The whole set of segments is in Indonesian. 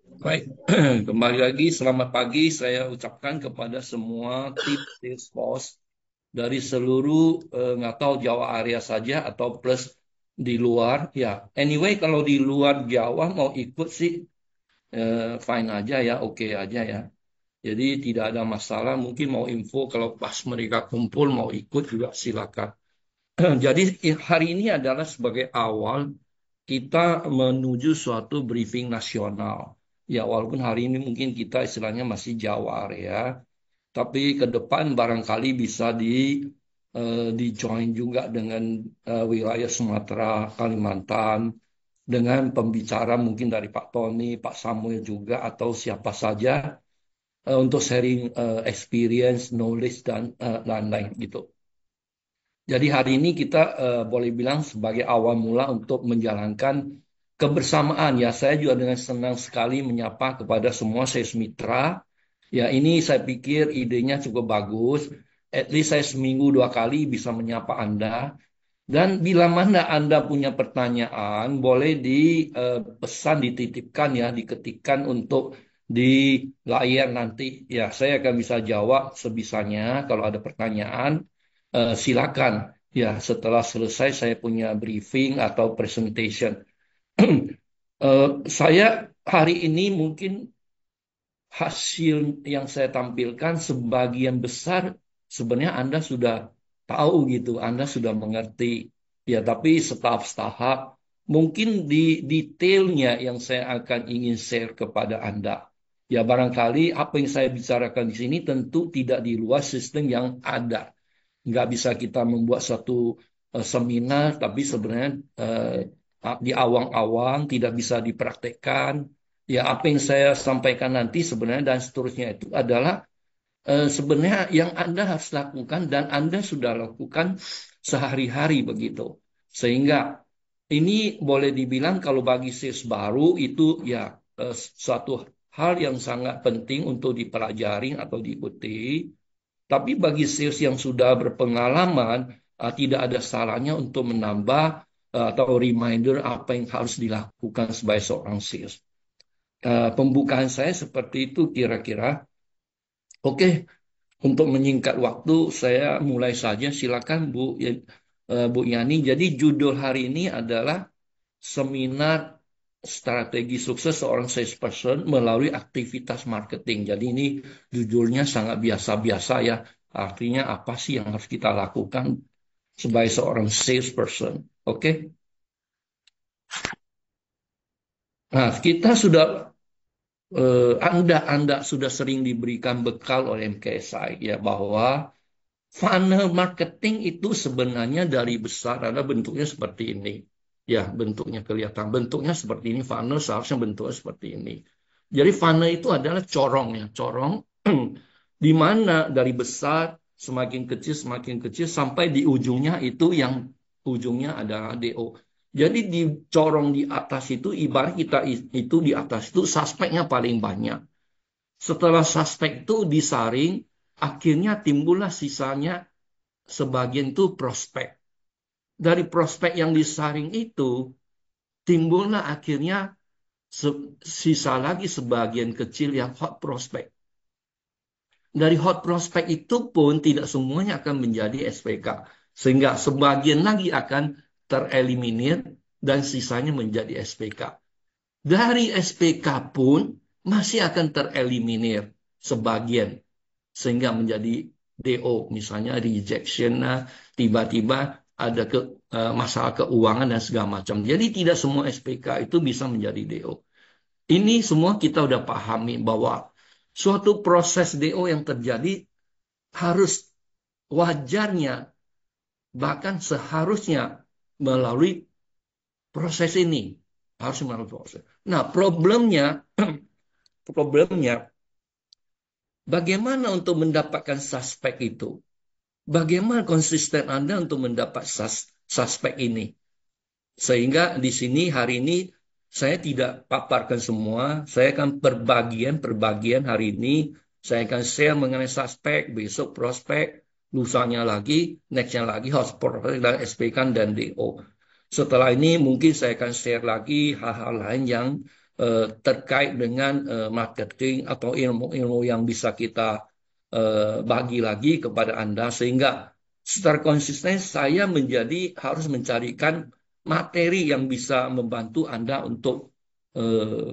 Baik, kembali lagi. Selamat pagi. Saya ucapkan kepada semua tim Salesforce dari seluruh nggak tahu Jawa area saja atau plus di luar. Ya, anyway kalau di luar Jawa mau ikut sih fine aja ya, oke aja ya. Jadi tidak ada masalah. Mungkin mau info kalau pas mereka kumpul mau ikut juga silakan. Jadi hari ini adalah sebagai awal kita menuju suatu briefing nasional. Ya, walaupun hari ini mungkin kita istilahnya masih Jawa area, tapi ke depan barangkali bisa di join juga dengan wilayah Sumatera, Kalimantan, dengan pembicara mungkin dari Pak Tony, Pak Samuel juga, atau siapa saja untuk sharing experience, knowledge dan lain-lain gitu. Jadi hari ini kita boleh bilang sebagai awal mula untuk menjalankan kebersamaan ya. Saya juga dengan senang sekali menyapa kepada semua sales mitra. Ya ini saya pikir idenya cukup bagus. At least saya seminggu 2 kali bisa menyapa Anda. Dan bila mana Anda punya pertanyaan, boleh dipesan, dititipkan ya, diketikkan untuk di layar nanti. Ya, saya akan bisa jawab sebisanya kalau ada pertanyaan. Silakan. Ya, setelah selesai saya punya briefing atau presentation. Eh, saya hari ini mungkin hasil yang saya tampilkan sebagian besar sebenarnya Anda sudah tahu gitu, Anda sudah mengerti. Ya, tapi setahap-setahap mungkin di detailnya yang saya akan ingin share kepada Anda. Ya, barangkali apa yang saya bicarakan di sini tentu tidak di luar sistem yang ada. Nggak bisa kita membuat satu seminar, tapi sebenarnya di awang-awang tidak bisa dipraktekkan. Ya, apa yang saya sampaikan nanti sebenarnya dan seterusnya itu adalah sebenarnya yang Anda harus lakukan dan Anda sudah lakukan sehari-hari begitu. Sehingga ini boleh dibilang kalau bagi sales baru itu ya suatu hal yang sangat penting untuk dipelajari atau diikuti. Tapi bagi sales yang sudah berpengalaman, tidak ada salahnya untuk menambah atau reminder apa yang harus dilakukan sebagai seorang sales. Pembukaan saya seperti itu kira-kira. Oke, untuk menyingkat waktu, saya mulai saja. Silakan Bu Yani. Jadi judul hari ini adalah seminar strategi sukses seorang salesperson melalui aktivitas marketing. Jadi ini judulnya sangat biasa-biasa ya. Artinya apa sih yang harus kita lakukan sebagai seorang salesperson? Oke. Nah, kita sudah Anda sudah sering diberikan bekal oleh MKSI ya bahwa funnel marketing itu sebenarnya dari besar ada bentuknya seperti ini. Ya, bentuknya kelihatan. Bentuknya seperti ini. Funnel seharusnya bentuknya seperti ini. Jadi funnel itu adalah corong ya. Corong di mana dari besar semakin kecil sampai di ujungnya itu yang ujungnya adalah DO. Jadi di corong di atas itu ibarat kita itu di atas itu suspeknya paling banyak. Setelah suspek itu disaring, akhirnya timbullah sisanya sebagian itu prospek. Dari prospek yang disaring itu, timbullah akhirnya sisa lagi sebagian kecil yang hot prospek. Dari hot prospek itu pun tidak semuanya akan menjadi SPK. Sehingga sebagian lagi akan tereliminir dan sisanya menjadi SPK. Dari SPK pun masih akan tereliminir sebagian sehingga menjadi DO, misalnya rejection, tiba-tiba ada masalah keuangan dan segala macam. Jadi tidak semua SPK itu bisa menjadi DO. Ini semua kita udah pahami bahwa suatu proses DO yang terjadi harus wajarnya bahkan seharusnya melalui proses ini harus melalui proses. Nah, problemnya bagaimana untuk mendapatkan suspek itu? Bagaimana konsisten Anda untuk mendapat suspek ini? Sehingga di sini hari ini saya tidak paparkan semua, saya akan perbagian hari ini, saya akan share mengenai suspek, besok prospek, lusanya lagi, nextnya lagi host prospek dan SPK dan DO. Setelah ini mungkin saya akan share lagi hal-hal lain yang terkait dengan marketing atau ilmu-ilmu yang bisa kita bagi lagi kepada Anda sehingga secara konsisten saya harus mencarikan materi yang bisa membantu Anda untuk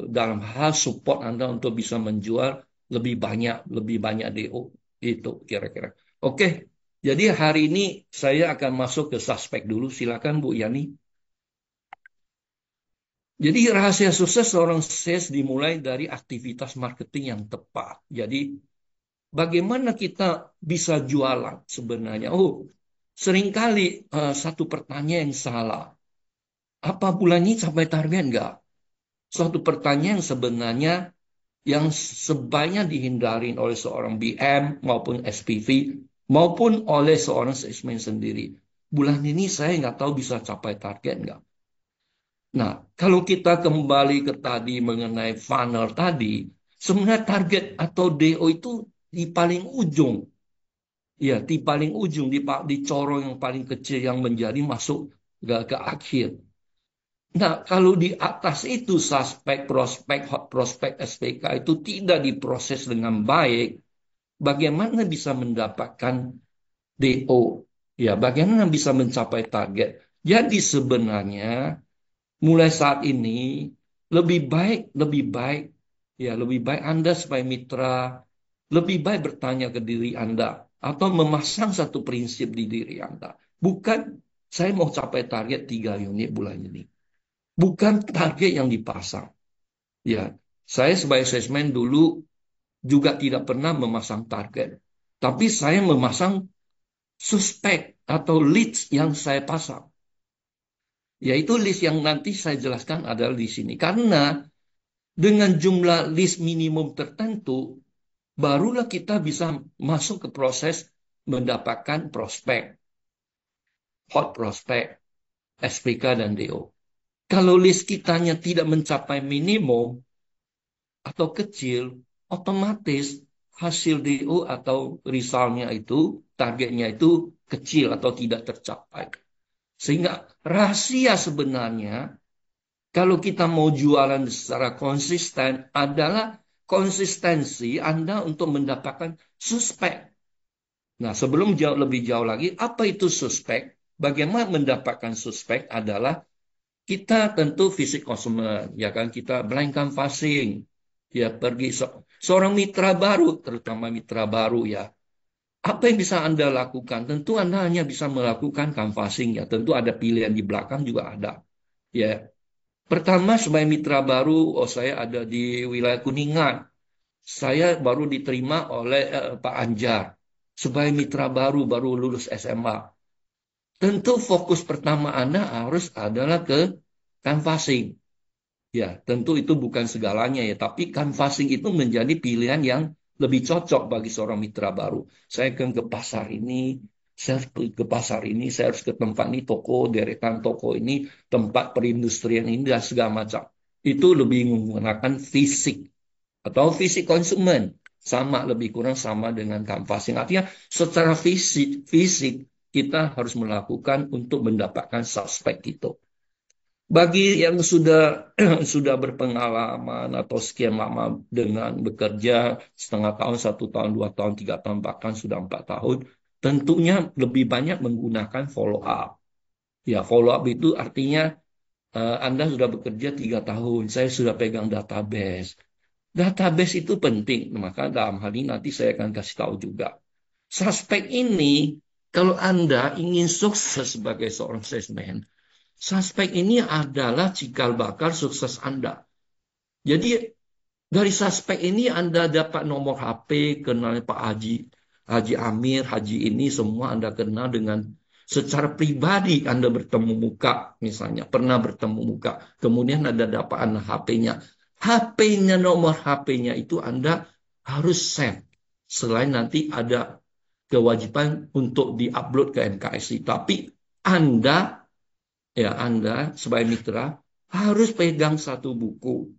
dalam hal support Anda untuk bisa menjual lebih banyak DO itu kira-kira. Oke, jadi hari ini saya akan masuk ke suspek dulu. Silakan Bu Yani. Jadi rahasia sukses seorang sales dimulai dari aktivitas marketing yang tepat. Jadi bagaimana kita bisa jualan sebenarnya? Oh, seringkali satu pertanyaan yang salah. Apa bulan ini sampai target nggak? Suatu pertanyaan yang sebenarnya yang sebaiknya dihindarin oleh seorang BM maupun SPV maupun oleh seorang salesman sendiri. Bulan ini saya nggak tahu bisa capai target nggak. Nah, kalau kita kembali ke tadi mengenai funnel tadi, sebenarnya target atau DO itu di paling ujung. Ya, di paling ujung, di corong yang paling kecil yang menjadi masuk ke akhir. Nah, kalau di atas itu suspek, prospek, hot prospek, SPK itu tidak diproses dengan baik, bagaimana bisa mendapatkan DO? Ya, bagaimana bisa mencapai target? Jadi sebenarnya mulai saat ini lebih baik ya lebih baik Anda sebagai mitra lebih baik bertanya ke diri Anda atau memasang satu prinsip di diri Anda. Bukan saya mau capai target 3 unit bulan ini. Bukan target yang dipasang. Ya, saya sebagai salesman dulu juga tidak pernah memasang target. Tapi saya memasang suspek atau leads yang saya pasang. Yaitu list yang nanti saya jelaskan adalah di sini. Karena dengan jumlah list minimum tertentu, barulah kita bisa masuk ke proses mendapatkan prospek, hot prospek, SPK, dan DO. Kalau list kitanya tidak mencapai minimum atau kecil, otomatis hasil DO atau resultnya itu, targetnya itu kecil atau tidak tercapai. Sehingga rahasia sebenarnya kalau kita mau jualan secara konsisten adalah konsistensi Anda untuk mendapatkan suspek. Nah, sebelum lebih jauh lagi, apa itu suspek? Bagaimana mendapatkan suspek adalah kita tentu fisik konsumen, ya kan? Kita blind canvassing, ya pergi seorang mitra baru, terutama mitra baru ya. Apa yang bisa Anda lakukan? Tentu Anda hanya bisa melakukan canvassing ya. Tentu ada pilihan di belakang juga ada. Ya, pertama, sebagai mitra baru, oh saya ada di wilayah Kuningan. Saya baru diterima oleh Pak Anjar. Sebagai mitra baru lulus SMA. Tentu fokus pertama Anda harus adalah ke canvassing. Ya, tentu itu bukan segalanya ya, tapi canvassing itu menjadi pilihan yang lebih cocok bagi seorang mitra baru. Saya akan ke pasar ini, saya harus ke pasar ini, saya harus ke tempat ini, toko, deretan toko ini, tempat perindustrian ini, dan segala macam. Itu lebih menggunakan fisik atau fisik konsumen. Sama, lebih kurang sama dengan canvassing. Artinya secara fisik kita harus melakukan untuk mendapatkan suspek itu. Bagi yang sudah sudah berpengalaman atau sekian lama dengan bekerja setengah tahun, 1 tahun, 2 tahun, 3 tahun, bahkan sudah 4 tahun, tentunya lebih banyak menggunakan follow up. Ya, follow up itu artinya Anda sudah bekerja 3 tahun, saya sudah pegang database. Database itu penting, maka dalam hal ini nanti saya akan kasih tahu juga. Suspek ini, kalau Anda ingin sukses sebagai seorang salesman, suspek ini adalah cikal bakal sukses Anda. Jadi dari suspek ini Anda dapat nomor HP, kenal Pak Haji, Haji Amir, Haji ini semua Anda kenal dengan secara pribadi Anda bertemu muka, misalnya pernah bertemu muka. Kemudian Anda dapat HP-nya. HP-nya, nomor HP-nya itu Anda harus save. Selain nanti ada kewajiban untuk diupload ke NKSI. Tapi Anda sebagai mitra harus pegang satu buku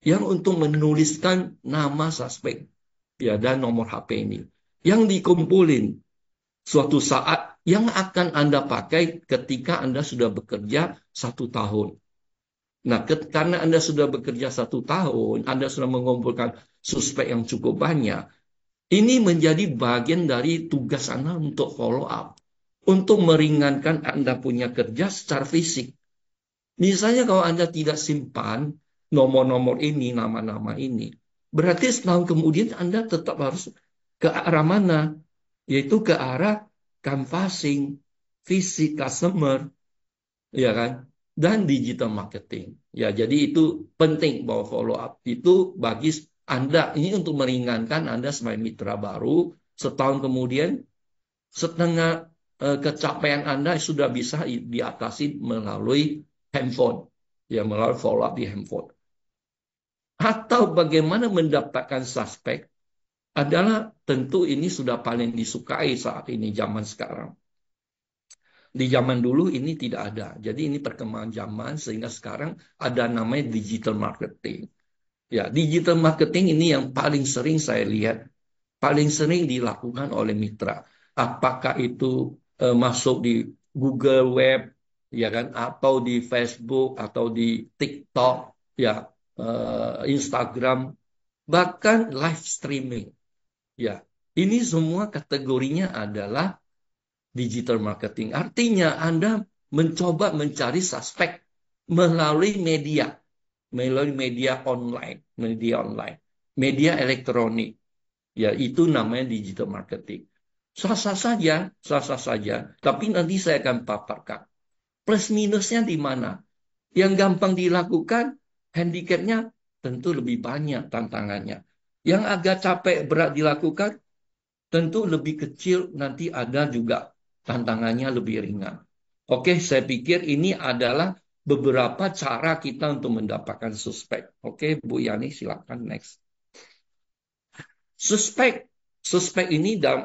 yang untuk menuliskan nama suspek ya dan nomor HP ini yang dikumpulin suatu saat yang akan Anda pakai ketika Anda sudah bekerja 1 tahun. Nah, karena Anda sudah bekerja 1 tahun, Anda sudah mengumpulkan suspek yang cukup banyak, ini menjadi bagian dari tugas Anda untuk follow up, untuk meringankan Anda punya kerja secara fisik. Misalnya kalau Anda tidak simpan nomor-nomor ini, nama-nama ini, berarti setahun kemudian Anda tetap harus ke arah mana? Yaitu ke arah canvassing, visit customer, ya kan? Dan digital marketing. Ya, jadi itu penting bahwa follow up itu bagi Anda ini untuk meringankan Anda sebagai mitra baru. Setahun kemudian setengah kecapean Anda sudah bisa diatasi melalui handphone, ya melalui follow up di handphone. Atau bagaimana mendapatkan suspek adalah tentu ini sudah paling disukai saat ini zaman sekarang. Di zaman dulu ini tidak ada. Jadi ini perkembangan zaman sehingga sekarang ada namanya digital marketing. Ya, digital marketing ini yang paling sering saya lihat, paling sering dilakukan oleh mitra. Apakah itu masuk di Google Web, ya kan, atau di Facebook, atau di TikTok, ya, Instagram, bahkan live streaming. Ya, ini semua kategorinya adalah digital marketing. Artinya Anda mencoba mencari suspek melalui media online, media elektronik. Ya, itu namanya digital marketing. Sah-sah saja, sah-sah saja. Tapi nanti saya akan paparkan. Plus minusnya di mana? Yang gampang dilakukan, handicapnya tentu lebih banyak tantangannya. Yang agak capek berat dilakukan, tentu lebih kecil, nanti ada juga tantangannya lebih ringan. Oke, saya pikir ini adalah beberapa cara kita untuk mendapatkan suspek. Oke, Bu Yani, silakan next. Suspek, suspek ini dalam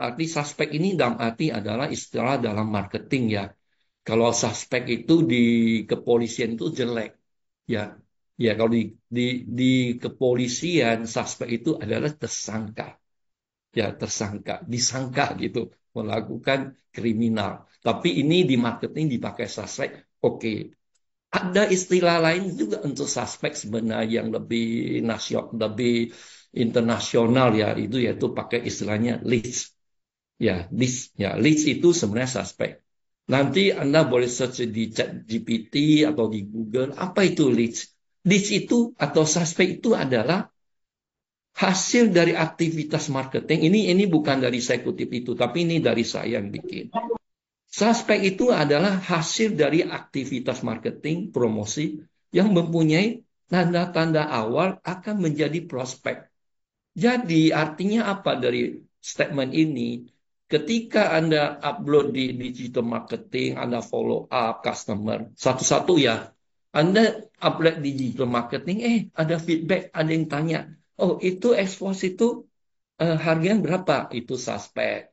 arti adalah istilah dalam marketing ya. Kalau suspek itu di kepolisian itu jelek, ya. Ya, kalau di, di kepolisian suspek itu adalah tersangka. Ya tersangka, disangka gitu melakukan kriminal. Tapi ini di marketing dipakai suspek. Oke, ada istilah lain juga untuk suspek sebenarnya yang lebih nasional, lebih internasional ya itu yaitu pakai istilahnya leads. Ya, leads. Ya, leads itu sebenarnya suspek. Nanti Anda boleh search di ChatGPT atau di Google apa itu leads. Leads itu atau suspek itu adalah hasil dari aktivitas marketing ini bukan dari saya kutip itu, tapi ini dari saya yang bikin. Suspek itu adalah hasil dari aktivitas marketing promosi yang mempunyai tanda-tanda awal akan menjadi prospek. Jadi artinya apa dari statement ini? Ketika Anda upload di digital marketing, Anda follow up customer satu-satu ya. Anda upload di digital marketing, ada feedback, ada yang tanya, oh itu expose itu harganya berapa? Itu suspek.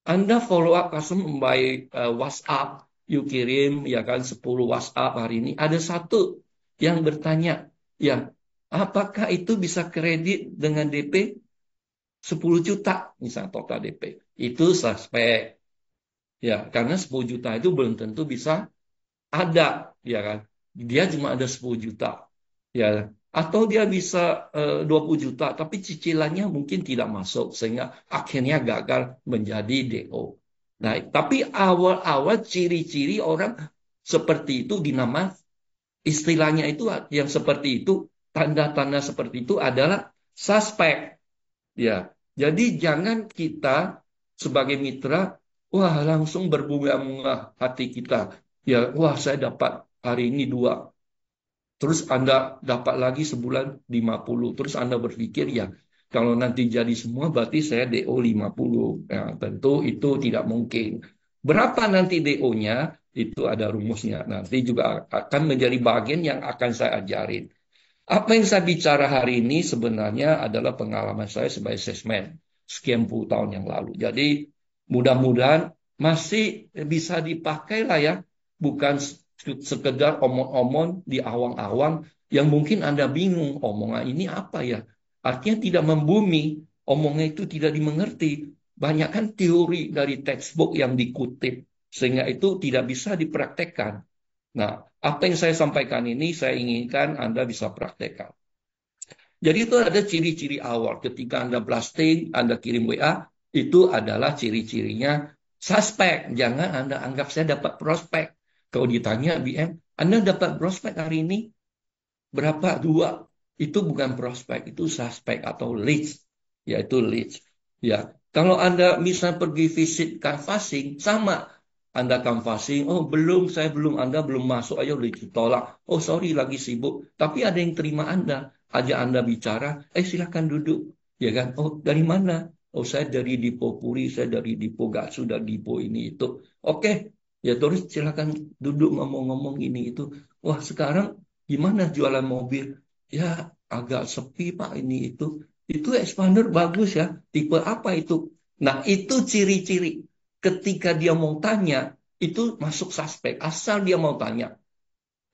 Anda follow up customer by WhatsApp, you kirim ya kan 10 WhatsApp hari ini. Ada satu yang bertanya, ya, apakah itu bisa kredit dengan DP 10 juta misalnya total DP. Itu suspek. Ya, karena 10 juta itu belum tentu bisa ada, ya kan. Dia cuma ada 10 juta. Ya, atau dia bisa 20 juta tapi cicilannya mungkin tidak masuk sehingga akhirnya gagal menjadi DO. Nah, tapi awal-awal ciri-ciri orang seperti itu dinamakan istilahnya itu yang seperti itu, tanda-tanda seperti itu adalah suspek. Ya. Jadi jangan kita sebagai mitra wah langsung berbunga-bunga hati kita. Ya, wah saya dapat hari ini 2. Terus Anda dapat lagi sebulan 50. Terus Anda berpikir ya, kalau nanti jadi semua berarti saya DO 50. Ya, tentu itu tidak mungkin. Berapa nanti DO-nya? Itu ada rumusnya. Nanti juga akan menjadi bagian yang akan saya ajarin. Apa yang saya bicara hari ini sebenarnya adalah pengalaman saya sebagai salesman sekian puluh tahun yang lalu. Jadi mudah-mudahan masih bisa dipakai lah ya, bukan sekedar omong-omong di awang-awang yang mungkin Anda bingung omongan ini apa ya. Artinya tidak membumi, omongnya itu tidak dimengerti. Banyak kan teori dari textbook yang dikutip, sehingga itu tidak bisa dipraktekkan. Nah, apa yang saya sampaikan ini saya inginkan Anda bisa praktekkan. Jadi itu ada ciri-ciri awal ketika Anda blasting, Anda kirim WA, itu adalah ciri-cirinya suspek. Jangan Anda anggap saya dapat prospek. Kalau ditanya BM, Anda dapat prospek hari ini berapa? Dua. Itu bukan prospek, itu suspek atau leads. Yaitu leads. Ya, kalau Anda misal pergi visit canvassing, sama. Anda canvassing, oh belum, saya belum, Anda belum masuk, ayo ditolak. Oh sorry, lagi sibuk. Tapi ada yang terima Anda, ajak Anda bicara, silakan duduk. Ya kan? Oh dari mana? Oh saya dari Dipo Puri, saya dari Dipo Gatsu, dari Dipo ini itu. Oke, ya terus silakan duduk ngomong-ngomong ini itu. Wah sekarang gimana jualan mobil? Ya agak sepi Pak ini itu. Itu expander bagus ya. Tipe apa itu? Nah itu ciri-ciri. Ketika dia mau tanya, itu masuk suspek. Asal dia mau tanya.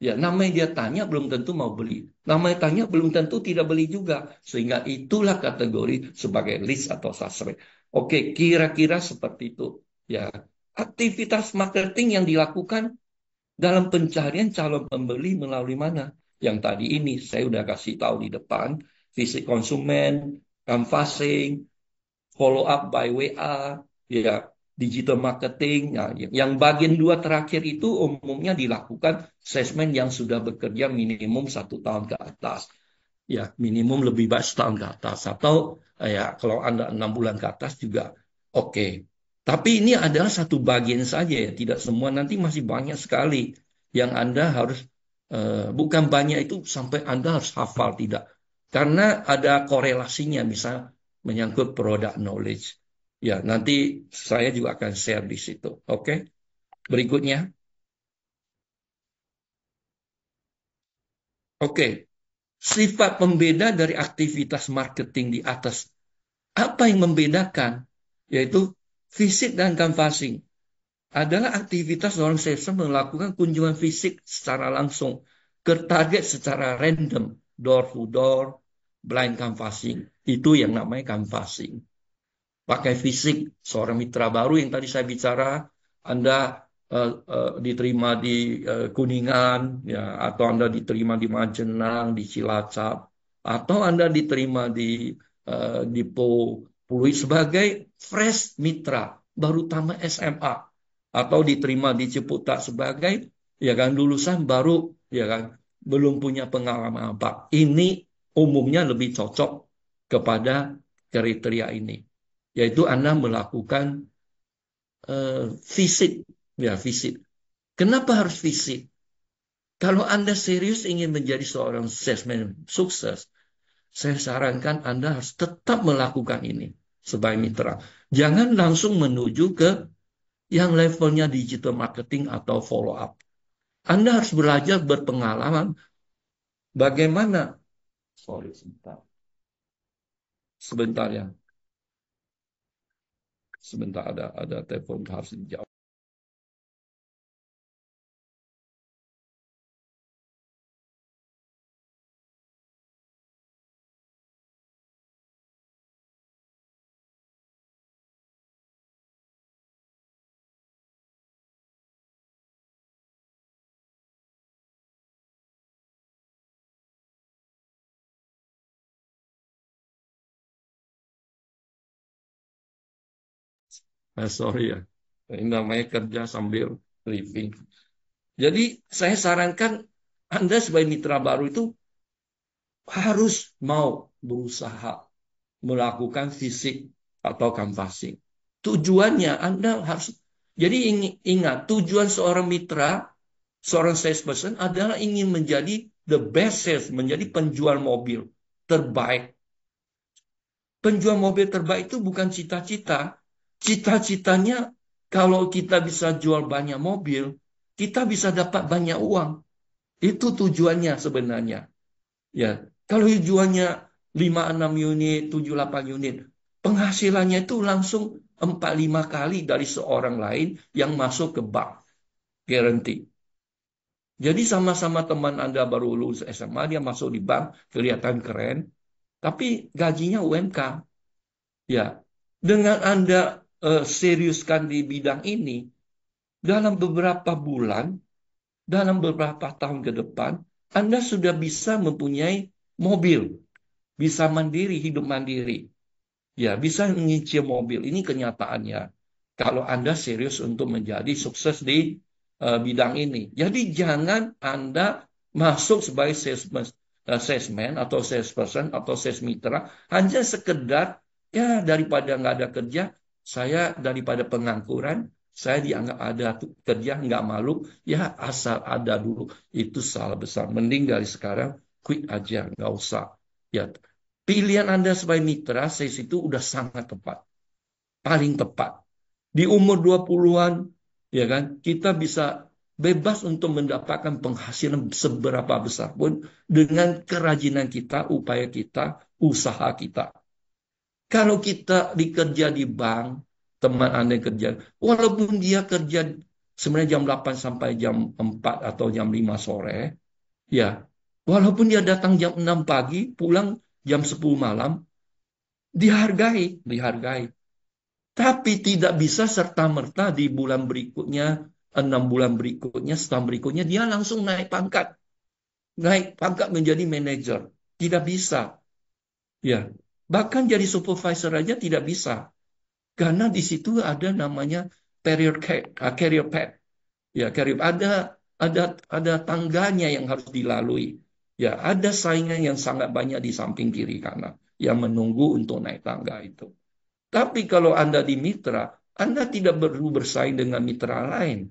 Ya, namanya dia tanya belum tentu mau beli. Namanya tanya belum tentu tidak beli juga. Sehingga itulah kategori sebagai list atau suspek. Oke, kira-kira seperti itu. Ya, aktivitas marketing yang dilakukan dalam pencarian calon pembeli melalui mana? Yang tadi ini saya udah kasih tahu di depan, visit konsumen, canvassing, follow up by WA, ya, digital marketing. Nah, yang bagian dua terakhir itu umumnya dilakukan salesman yang sudah bekerja minimum 1 tahun ke atas. Ya, minimum lebih baik setahun ke atas. Atau ya kalau Anda 6 bulan ke atas juga oke. Tapi ini adalah satu bagian saja ya, tidak semua. Nanti masih banyak sekali yang Anda harus, bukan banyak itu sampai Anda harus hafal, tidak. Karena ada korelasinya, misal menyangkut product knowledge. Ya, nanti saya juga akan share di situ. Oke, berikutnya. Oke, sifat pembeda dari aktivitas marketing di atas. Apa yang membedakan? Yaitu fisik dan canvassing. Adalah aktivitas seorang salesman melakukan kunjungan fisik secara langsung ke target secara random, door to door, blind canvassing. Itu yang namanya canvassing. Pakai fisik seorang mitra baru yang tadi saya bicara, Anda diterima di Kuningan, ya, atau Anda diterima di Majenang, di Cilacap, atau Anda diterima di Pluit sebagai fresh mitra baru tamat SMA, atau diterima di Ciputat sebagai ya kan lulusan baru, ya kan belum punya pengalaman apa. Ini umumnya lebih cocok kepada kriteria ini, yaitu Anda melakukan visit, ya visit. Kenapa harus visit? Kalau Anda serius ingin menjadi seorang salesman sukses, saya sarankan Anda harus tetap melakukan ini sebagai mitra. Jangan langsung menuju ke yang levelnya digital marketing atau follow up. Anda harus belajar berpengalaman bagaimana. Sorry, sebentar. Sebentar ya. Sebentar ada telepon harus dijawab. Sorry ya. Ini namanya kerja sambil living. Jadi saya sarankan Anda sebagai mitra baru itu harus mau berusaha melakukan fisik atau canvassing. Tujuannya Anda harus, jadi ingat tujuan seorang mitra, seorang salesperson adalah ingin menjadi the best sales, menjadi penjual mobil terbaik. Penjual mobil terbaik itu bukan cita-cita. Cita-citanya kalau kita bisa jual banyak mobil, kita bisa dapat banyak uang. Itu tujuannya sebenarnya. Ya, kalau jualnya 5-6 unit, 7-8 unit, penghasilannya itu langsung 4-5 kali dari seorang lain yang masuk ke bank. Guarantee. Jadi sama-sama teman Anda baru lulus SMA, dia masuk di bank, kelihatan keren, tapi gajinya UMK. Ya, dengan Anda seriuskan di bidang ini, dalam beberapa bulan dalam beberapa tahun ke depan, Anda sudah bisa mempunyai mobil, bisa mandiri, hidup mandiri. Ya, bisa menyicil mobil. Ini kenyataannya. Kalau Anda serius untuk menjadi sukses di bidang ini. Jadi jangan Anda masuk sebagai salesman atau salesperson atau sales mitra hanya sekedar ya daripada nggak ada kerja, saya daripada pengangguran, saya dianggap ada kerja nggak malu, ya asal ada dulu. Itu salah besar. Mending dari sekarang quit aja, nggak usah. Ya, pilihan Anda sebagai mitra sales itu udah sangat tepat, paling tepat. Di umur 20-an, ya kan, kita bisa bebas untuk mendapatkan penghasilan seberapa besar pun dengan kerajinan kita, upaya kita, usaha kita. Kalau kita dikerja di bank, teman Anda yang kerja, walaupun dia kerja sebenarnya jam 8 sampai jam 4 atau jam 5 sore, ya, walaupun dia datang jam 6 pagi, pulang jam 10 malam, dihargai, dihargai. Tapi tidak bisa serta-merta di bulan berikutnya, 6 bulan berikutnya, setahun berikutnya, dia langsung naik pangkat. Naik pangkat menjadi manajer. Tidak bisa. Ya, bahkan jadi supervisor aja tidak bisa. Karena di situ ada namanya career path. Ya, career ada ada tangganya yang harus dilalui. Ya, ada saingan yang sangat banyak di samping kiri kanan yang menunggu untuk naik tangga itu. Tapi kalau Anda di mitra, Anda tidak perlu bersaing dengan mitra lain.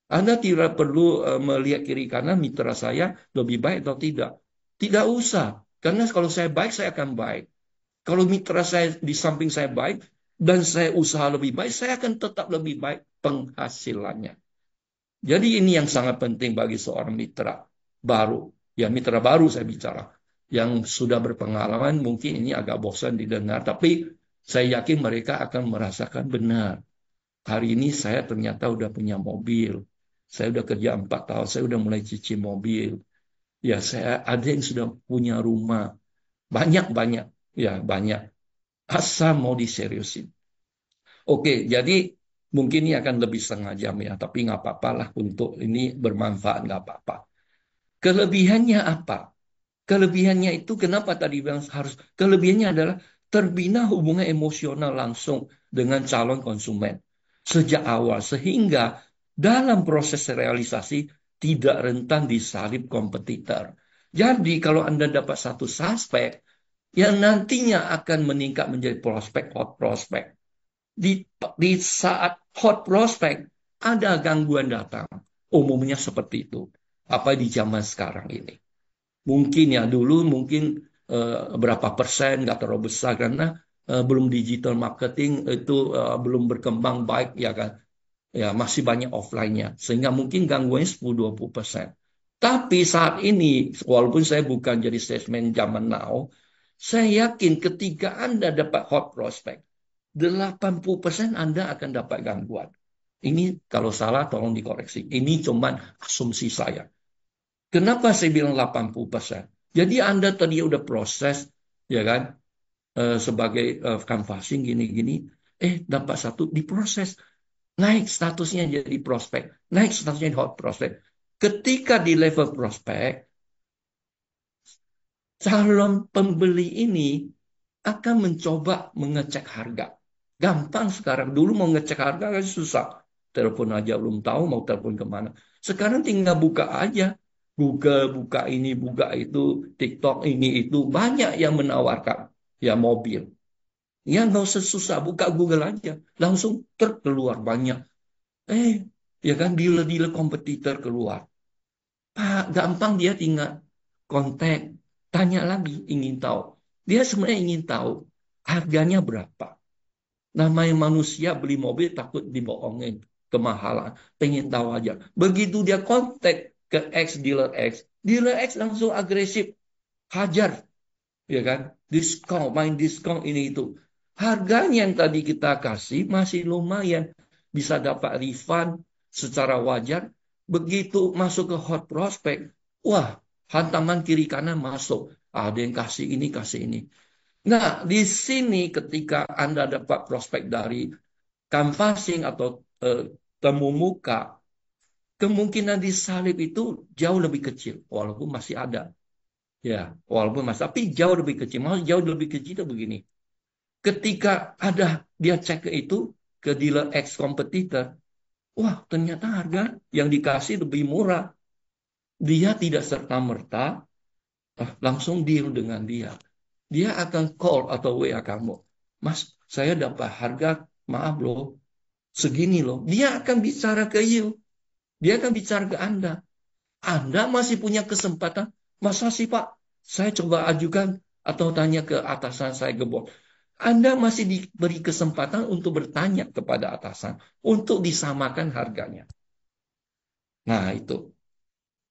Anda tidak perlu melihat kiri kanan mitra saya lebih baik atau tidak. Tidak usah. Karena kalau saya baik, saya akan baik. Kalau mitra saya di samping saya baik, dan saya usaha lebih baik, saya akan tetap lebih baik penghasilannya. Jadi ini yang sangat penting bagi seorang mitra baru. Ya, mitra baru saya bicara. Yang sudah berpengalaman mungkin ini agak bosan didengar. Tapi saya yakin mereka akan merasakan benar. Hari ini saya ternyata udah punya mobil. Saya udah kerja 4 tahun. Saya udah mulai cicil mobil. Ya, saya ada yang sudah punya rumah. Banyak-banyak. Ya, banyak. Asal mau diseriusin. Oke, jadi mungkin ini akan lebih setengah jam ya. Tapi nggak apa-apa lah untuk ini bermanfaat nggak apa-apa. Kelebihannya apa? Kelebihannya itu kenapa tadi bilang harus kelebihannya adalah terbina hubungan emosional langsung dengan calon konsumen sejak awal sehingga dalam proses realisasi tidak rentan disalip kompetitor. Jadi kalau Anda dapat satu suspek yang nantinya akan meningkat menjadi prospek hot prospek. Di saat hot prospek ada gangguan datang. Umumnya seperti itu. Apa di zaman sekarang ini. Mungkin ya dulu mungkin berapa persen nggak terlalu besar karena belum digital marketing itu belum berkembang baik ya kan. Ya masih banyak offline-nya sehingga mungkin gangguannya 10-20%. Tapi saat ini walaupun saya bukan jadi salesman zaman now, saya yakin ketika Anda dapat hot prospect, 80% Anda akan dapat gangguan. Ini kalau salah tolong dikoreksi. Ini cuma asumsi saya. Kenapa saya bilang 80%? Jadi Anda tadi udah proses, ya kan, sebagai canvassing gini-gini, dapat satu diproses, naik statusnya jadi prospek, naik statusnya jadi hot prospek. Ketika di level prospek, calon pembeli ini akan mencoba mengecek harga. Gampang sekarang. Dulu mau ngecek harga kan susah. Telepon aja belum tahu mau telepon kemana. Sekarang tinggal buka aja. Google, buka ini, buka itu, TikTok ini itu. Banyak yang menawarkan ya mobil. Ya nggak usah susah, buka Google aja. Langsung terkeluar banyak. Eh, ya kan dealer-dealer kompetitor keluar. Pak, gampang dia tinggal kontak, tanya lagi, ingin tahu. Dia sebenarnya ingin tahu harganya berapa. Namanya manusia beli mobil takut dibohongin, kemahalan, pengen tahu aja. Begitu dia kontak ke dealer X langsung agresif, hajar, ya kan? Diskon, main diskon ini itu. Harganya yang tadi kita kasih masih lumayan, bisa dapat refund secara wajar. Begitu masuk ke hot prospect, wah, hantaman kiri kanan masuk. Ada yang kasih ini, kasih ini. Nah, di sini ketika Anda dapat prospek dari canvassing atau temu muka, kemungkinan disalib itu jauh lebih kecil, walaupun masih ada. Ya, walaupun masih, tapi jauh lebih kecil. Maksudnya jauh lebih kecil itu begini. Ketika ada dia cek ke itu, ke dealer ex kompetitor, wah ternyata harga yang dikasih lebih murah. Dia tidak serta-merta langsung deal dengan dia. Dia akan call atau WA kamu. Mas, saya dapat harga, maaf loh, segini loh. Dia akan bicara ke you. Dia akan bicara ke Anda. Anda masih punya kesempatan. Masa sih Pak? Saya coba ajukan atau tanya ke atasan saya ke bos. Anda masih diberi kesempatan untuk bertanya kepada atasan. Untuk disamakan harganya. Nah itu.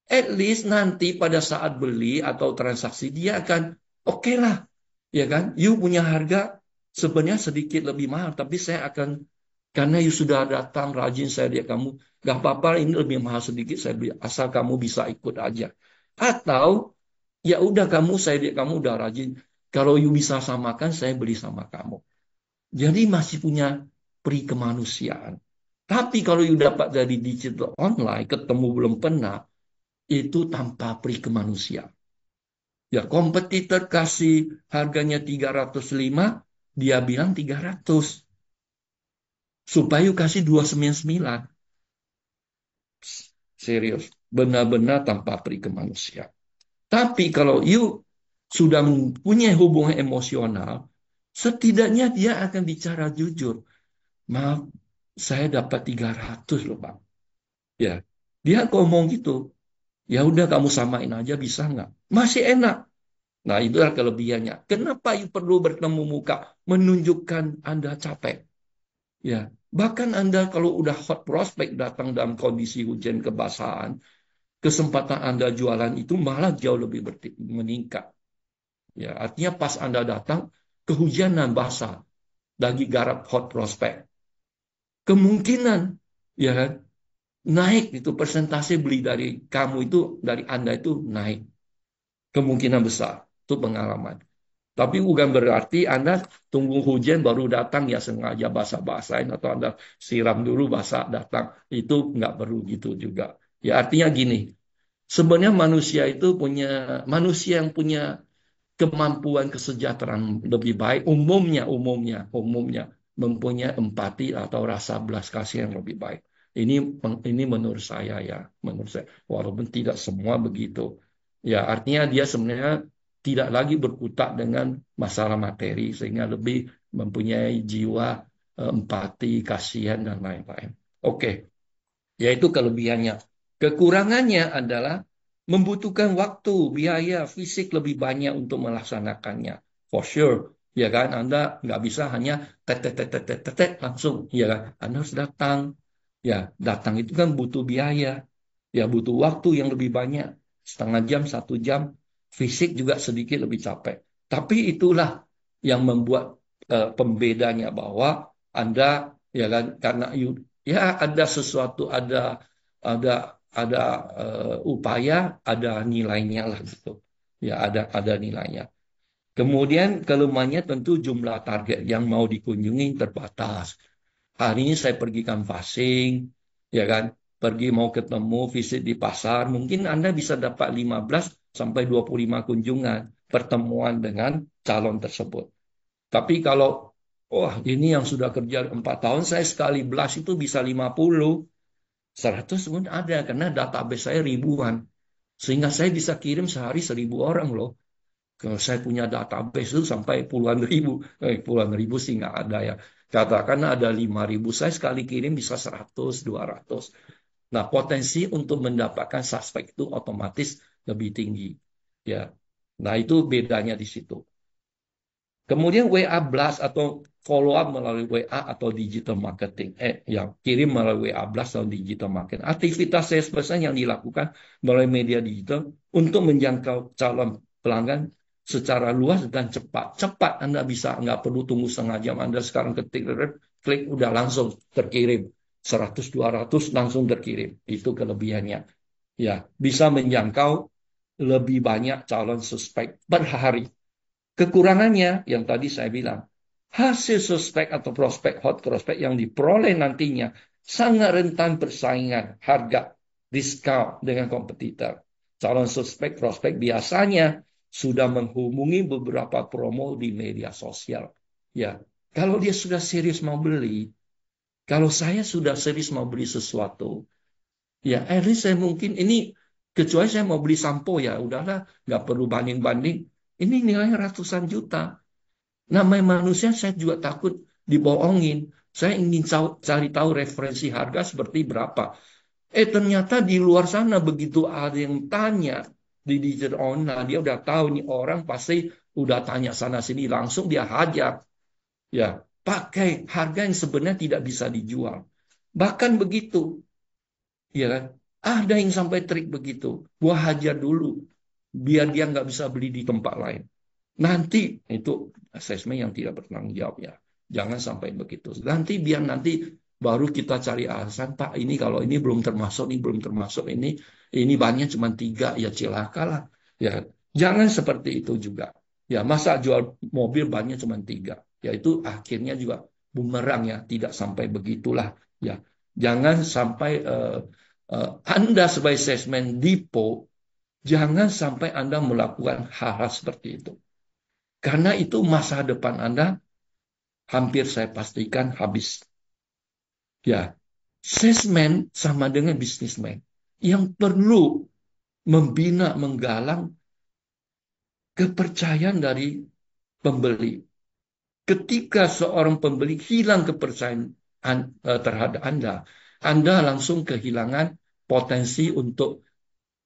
At least nanti pada saat beli atau transaksi dia akan oke lah. Ya kan? You punya harga sebenarnya sedikit lebih mahal. Tapi saya akan, karena you sudah datang rajin saya lihat kamu. Gak apa-apa ini lebih mahal sedikit saya beli. Asal kamu bisa ikut aja. Atau ya udah kamu saya lihat kamu udah rajin. Kalau you bisa samakan saya beli sama kamu. Jadi masih punya peri kemanusiaan. Tapi kalau you dapat dari digital online ketemu belum pernah itu tanpa peri kemanusiaan. Ya kompetitor kasih harganya 305, dia bilang 300. Supaya you kasih 299. Serius, benar-benar tanpa peri kemanusiaan. Tapi kalau you sudah mempunyai hubungan emosional, setidaknya dia akan bicara jujur. Maaf, saya dapat 300 loh Pak. Ya, dia ngomong gitu. Ya udah kamu samain aja bisa nggak? Masih enak. Nah, itulah kelebihannya. Kenapa you perlu bertemu muka? Menunjukkan Anda capek. Ya, bahkan Anda kalau udah hot prospect datang dalam kondisi hujan kebasahan, kesempatan Anda jualan itu malah jauh lebih meningkat. Ya, artinya pas Anda datang, kehujanan basah, lagi garap hot prospect. Kemungkinan, ya kan, naik itu persentase beli dari kamu itu, dari Anda itu naik. Kemungkinan besar. Itu pengalaman. Tapi bukan berarti Anda tunggu hujan baru datang ya sengaja basah-basahin atau Anda siram dulu basah datang. Itu nggak perlu gitu juga. Ya artinya gini, sebenarnya manusia yang punya kemampuan kesejahteraan lebih baik umumnya mempunyai empati atau rasa belas kasihan yang lebih baik. Ini ini menurut saya ya, menurut saya. Walaupun tidak semua begitu. Ya, artinya dia sebenarnya tidak lagi berkutat dengan masalah materi sehingga lebih mempunyai jiwa empati, kasihan dan lain-lain. Oke, yaitu kelebihannya. Kekurangannya adalah membutuhkan waktu, biaya, fisik lebih banyak untuk melaksanakannya. For sure, ya kan? Anda nggak bisa hanya tet langsung, ya kan? Anda harus datang. Ya, datang itu kan butuh biaya. Ya, butuh waktu yang lebih banyak. Setengah jam, 1 jam. Fisik juga sedikit lebih capek. Tapi itulah yang membuat pembedanya bahwa Anda, ya kan, karena ya ada sesuatu, ada ada upaya, ada nilainya lah gitu. Ya ada nilainya. Kemudian kelemahannya tentu jumlah target yang mau dikunjungi terbatas. Hari ini saya pergi canvassing, ya kan, pergi mau ketemu visit di pasar, mungkin Anda bisa dapat 15 sampai 25 kunjungan pertemuan dengan calon tersebut. Tapi kalau wah ini yang sudah kerja 4 tahun, saya sekali belas itu bisa 50. 100 pun ada karena database saya ribuan. Sehingga saya bisa kirim sehari 1.000 orang loh. Kalau saya punya database itu sampai puluhan ribu. Puluhan ribu sih nggak ada ya. Katakan ada 5.000. Saya sekali kirim bisa 100, 200. Nah potensi untuk mendapatkan suspek itu otomatis lebih tinggi. Ya. Nah itu bedanya di situ. Kemudian WA blast atau follow up melalui WA atau digital marketing. Yang kirim melalui WA blast atau digital marketing. Aktivitas salesperson yang dilakukan melalui media digital untuk menjangkau calon pelanggan secara luas dan cepat. Cepat Anda bisa, nggak perlu tunggu setengah jam. Anda sekarang ketik, klik, udah langsung terkirim. 100-200 langsung terkirim. Itu kelebihannya. Ya, bisa menjangkau lebih banyak calon suspek per hari. Kekurangannya yang tadi saya bilang, hasil suspek atau prospek hot prospek yang diperoleh nantinya sangat rentan persaingan harga discount dengan kompetitor. Calon suspek prospek biasanya sudah menghubungi beberapa promo di media sosial. Ya, kalau dia sudah serius mau beli, kalau saya sudah serius mau beli sesuatu, ya, at least saya mungkin ini, kecuali saya mau beli sampo, ya udahlah, nggak perlu banding-banding. Ini nilainya ratusan juta. Namanya manusia, saya juga takut dibohongin. Saya ingin cari tahu referensi harga seperti berapa. Ternyata di luar sana begitu ada yang tanya di digital online, dia udah tahu nih orang pasti udah tanya sana sini, langsung dia hajar, ya, pakai harga yang sebenarnya tidak bisa dijual. Bahkan begitu, ya kan? Ada yang sampai trik begitu. Gua hajar dulu biar dia nggak bisa beli di tempat lain. Nanti itu asesmen yang tidak bertanggung jawab, ya. Jangan sampai begitu. Nanti biar nanti baru kita cari alasan, Pak, ini kalau ini belum termasuk, ini belum termasuk, ini banyak cuma tiga, ya celakalah. Ya, jangan seperti itu juga. Ya, masa jual mobil banyak cuma tiga. Ya, itu akhirnya juga bumerang, ya, tidak sampai begitulah. Ya, jangan sampai Anda sebagai salesman Dipo, jangan sampai Anda melakukan hal-hal seperti itu. Karena itu masa depan Anda hampir saya pastikan habis. Ya, salesman sama dengan bisnismen yang perlu membina, menggalang kepercayaan dari pembeli. Ketika seorang pembeli hilang kepercayaan terhadap Anda, Anda langsung kehilangan potensi untuk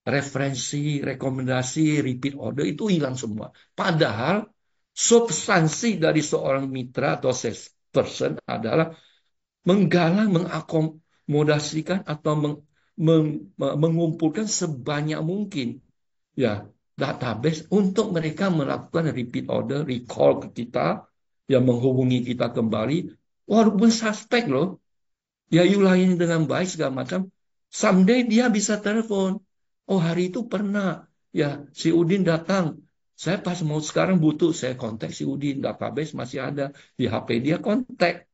referensi, rekomendasi, repeat order itu hilang semua. Padahal substansi dari seorang mitra atau salesperson adalah menggalang, mengakomodasikan atau mengumpulkan sebanyak mungkin, ya, database untuk mereka melakukan repeat order, recall ke kita, ya, menghubungi kita kembali, walaupun suspek loh, ya, you layani dengan baik segala macam, someday dia bisa telepon, oh hari itu pernah, ya, si Udin datang, saya pas mau sekarang butuh, saya kontak si Udin, database masih ada di HP dia, kontak.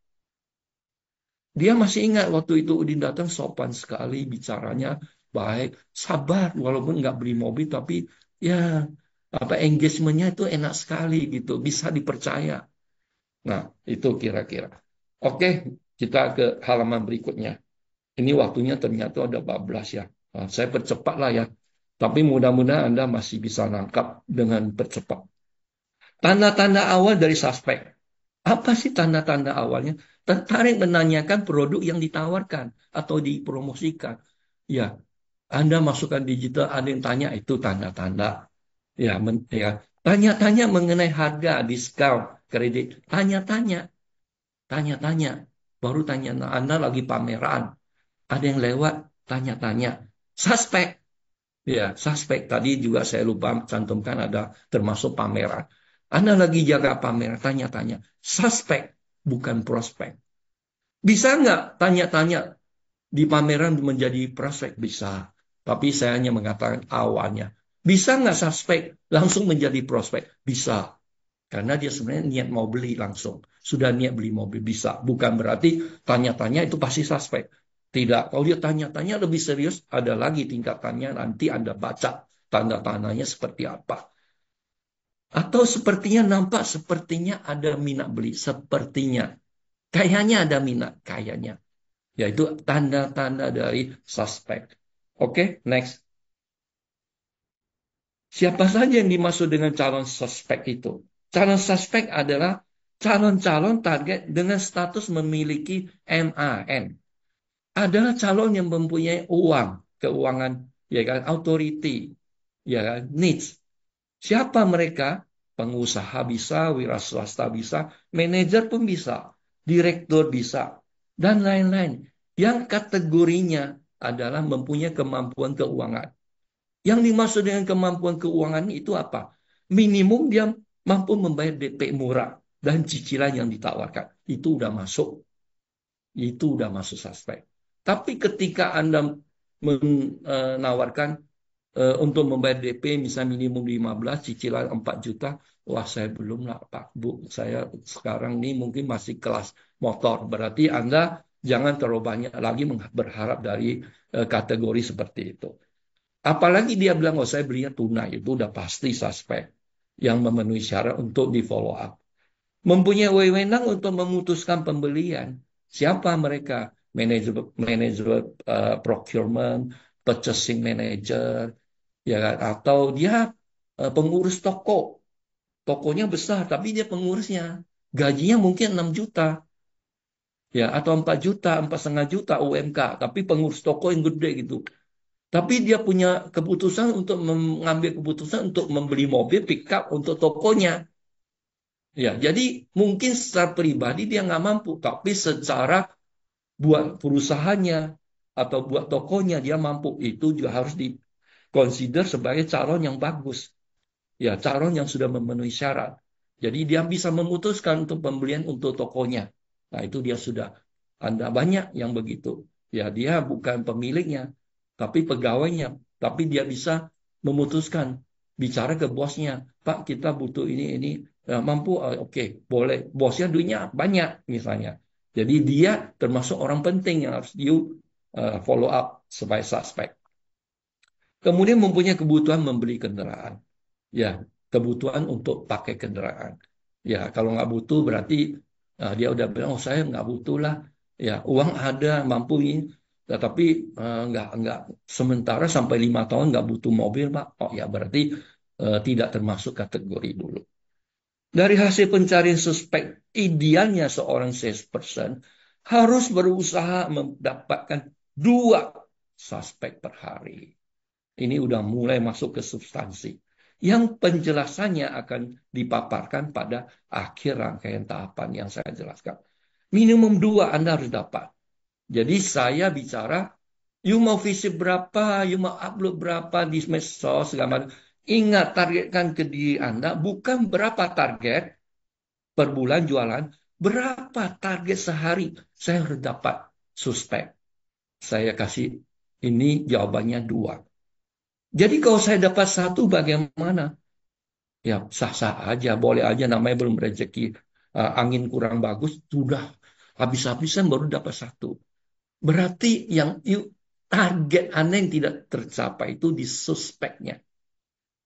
Dia masih ingat waktu itu Udin datang, sopan sekali, bicaranya baik, sabar, walaupun nggak beli mobil, tapi ya, apa, engagementnya itu enak sekali gitu, bisa dipercaya. Nah, itu kira-kira. Oke, kita ke halaman berikutnya. Ini waktunya ternyata ada 14, ya. Nah, saya percepat lah, ya. Tapi mudah-mudahan Anda masih bisa nangkap dengan percepat. Tanda-tanda awal dari suspek. Apa sih tanda-tanda awalnya? Tertarik menanyakan produk yang ditawarkan atau dipromosikan. Ya, Anda masukkan digital, ada yang tanya, itu tanda-tanda. Ya, ya. Tanya-tanya mengenai harga, diskon, kredit. Tanya-tanya, tanya-tanya. Baru tanya, nah, Anda lagi pameran. Ada yang lewat, tanya-tanya. Suspek. Ya, suspek. Tadi juga saya lupa cantumkan ada termasuk pameran. Anda lagi jaga pameran, tanya-tanya. Suspek, bukan prospek. Bisa nggak tanya-tanya di pameran menjadi prospek? Bisa. Tapi saya hanya mengatakan awalnya. Bisa nggak suspek langsung menjadi prospek? Bisa. Karena dia sebenarnya niat mau beli langsung. Sudah niat beli mobil, bisa. Bukan berarti tanya-tanya itu pasti suspek. Tidak. Kalau dia tanya-tanya lebih serius, ada lagi tingkatannya, nanti Anda baca tanda-tandanya seperti apa. Atau sepertinya nampak, sepertinya ada minat beli. Sepertinya. Kayaknya ada minat. Kayaknya. Yaitu tanda-tanda dari suspek. Oke, next. Siapa saja yang dimaksud dengan calon suspek itu? Calon suspek adalah calon-calon target dengan status memiliki MAN. Adalah calon yang mempunyai uang, keuangan, ya kan, authority, ya kan, needs. Siapa mereka? Pengusaha bisa, wira swasta bisa, manajer pun bisa, direktur bisa, dan lain-lain. Yang kategorinya adalah mempunyai kemampuan keuangan. Yang dimaksud dengan kemampuan keuangan itu apa? Minimum dia mampu membayar DP murah dan cicilan yang ditawarkan. Itu udah masuk. Itu udah masuk suspek. Tapi ketika Anda menawarkan untuk membayar DP misalnya minimum 15, cicilan 4 juta, wah saya belum lah Pak, Bu. Saya sekarang ini mungkin masih kelas motor. Berarti Anda Jangan terlalu banyak lagi berharap dari kategori seperti itu. Apalagi dia bilang, oh saya belinya tunai, itu udah pasti suspek yang memenuhi syarat untuk di follow up. Mempunyai wewenang untuk memutuskan pembelian. Siapa mereka? Manajer, manajer procurement, purchasing manager, ya kan? Atau dia pengurus toko. Tokonya besar, tapi dia pengurusnya. Gajinya mungkin 6 juta. Ya, atau 4 juta, 4,5 juta UMK. Tapi pengurus toko yang gede gitu. Tapi dia punya keputusan untuk mengambil keputusan untuk membeli mobil pick up untuk tokonya. Ya, jadi mungkin secara pribadi dia nggak mampu, tapi secara buat perusahaannya atau buat tokonya dia mampu. Itu juga harus dikonsider sebagai calon yang bagus. Ya, calon yang sudah memenuhi syarat. Jadi dia bisa memutuskan untuk pembelian untuk tokonya. Nah, itu dia sudah. Anda banyak yang begitu. Ya, dia bukan pemiliknya, tapi pegawainya. Tapi dia bisa memutuskan, bicara ke bosnya, Pak, kita butuh ini. Mampu, oke, boleh. Bosnya duitnya banyak, misalnya. Jadi dia termasuk orang penting yang harus follow up sebagai suspek. Kemudian mempunyai kebutuhan membeli kendaraan. Ya, kebutuhan untuk pakai kendaraan. Ya, kalau nggak butuh berarti dia udah bilang, oh saya nggak butuh lah. Ya, uang ada, mampu ini. Tetapi nggak sementara sampai 5 tahun nggak butuh mobil, Pak. Oh ya, berarti tidak termasuk kategori dulu. Dari hasil pencarian suspek, idealnya seorang salesperson harus berusaha mendapatkan 2 suspek per hari. Ini udah mulai masuk ke substansi. Yang penjelasannya akan dipaparkan pada akhir rangkaian tahapan yang saya jelaskan. Minimum 2 Anda harus dapat. Jadi saya bicara, you mau visit berapa, you mau upload berapa di medsos, segala macam. Ingat, targetkan ke diri Anda, bukan berapa target per bulan jualan, berapa target sehari. Saya harus dapat suspek. Saya kasih ini jawabannya 2. Jadi kalau saya dapat 1 bagaimana? Ya sah-sah aja, boleh aja namanya belum rezeki. Angin kurang bagus, sudah habis-habisan baru dapat 1. Berarti yang target Anda yang tidak tercapai itu di suspeknya.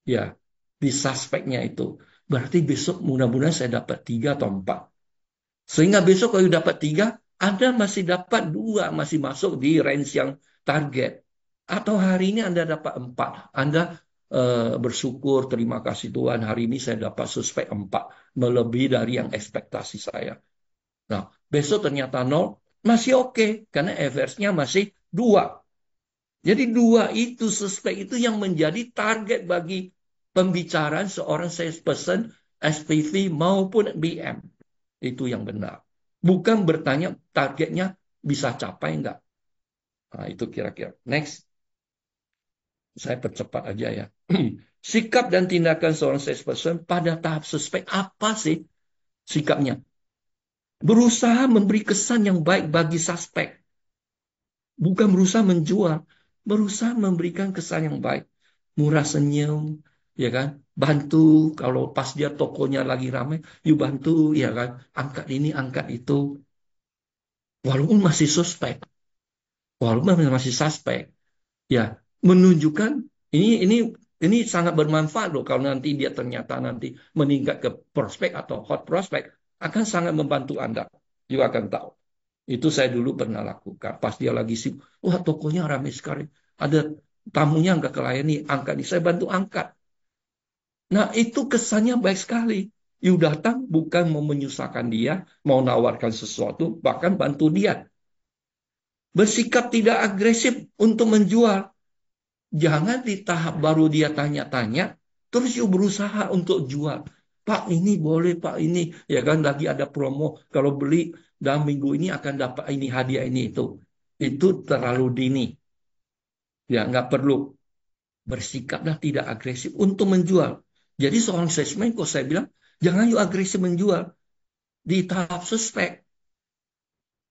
Ya, di suspeknya itu. Berarti besok mudah-mudahan saya dapat 3 atau 4. Sehingga besok kalau dapat 3, Anda masih dapat 2, masih masuk di range yang target. Atau hari ini Anda dapat 4. Anda bersyukur, terima kasih Tuhan, hari ini saya dapat suspek 4. Melebihi dari yang ekspektasi saya. Nah, besok ternyata 0, masih oke. Karena average-nya masih 2. Jadi 2 itu, suspek itu yang menjadi target bagi pembicaraan seorang salesperson, SPV maupun BM. Itu yang benar. Bukan bertanya targetnya bisa capai enggak. Nah, itu kira-kira. Next. Saya percepat aja ya. Sikap dan tindakan seorang salesperson pada tahap suspek apa sih sikapnya? Berusaha memberi kesan yang baik bagi suspek. Bukan berusaha menjual. Berusaha memberikan kesan yang baik. Murah senyum, ya kan? Bantu kalau pas dia tokonya lagi ramai, yuk bantu, ya kan? Angkat ini, angkat itu. Walaupun masih suspek. Walaupun masih suspek. Ya, menunjukkan ini sangat bermanfaat loh kalau nanti dia ternyata nanti meningkat ke prospek atau hot prospek akan sangat membantu Anda. You akan tahu. Itu saya dulu pernah lakukan. Pas dia lagi sibuk, wah tokonya ramai sekali. Ada tamunya nggak kelayani, angkat ini saya bantu angkat. Nah itu kesannya baik sekali. You datang bukan mau menyusahkan dia, mau nawarkan sesuatu, bahkan bantu dia. Bersikap tidak agresif untuk menjual. Jangan di tahap baru dia tanya-tanya, terus you berusaha untuk jual. Pak ini boleh, Pak ini. Ya kan lagi ada promo. Kalau beli dalam minggu ini akan dapat ini hadiah ini itu. Itu terlalu dini. Ya nggak perlu. Bersikaplah tidak agresif untuk menjual. Jadi seorang salesman, kok saya bilang, jangan you agresif menjual. Di tahap suspek.